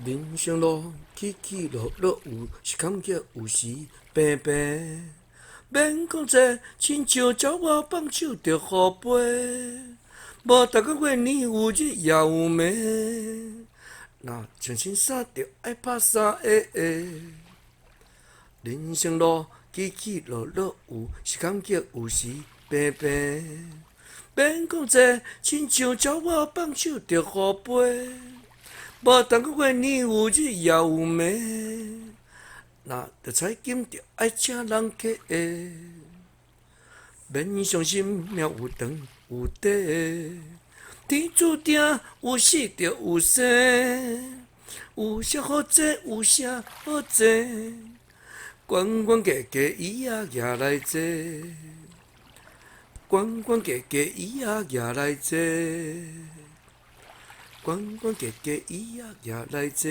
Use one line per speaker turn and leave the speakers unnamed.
人生路起起落落有时感觉有时平平，免讲这，亲像鸟仔放手着互飞。无逐个月年有日也有暝，若穿新衫着爱拍衫下。人生路起起落落有时感觉有时平平，免讲这，亲像鸟仔放手着互飞。无逐个月年有日也有暝，若着彩金着爱请人客下。免伤心，命有长有短，天注定有死就有生，有啥好做，有啥好做，关关价价伊仔举来坐，关关价价伊仔举来坐，关关价价伊仔举来坐。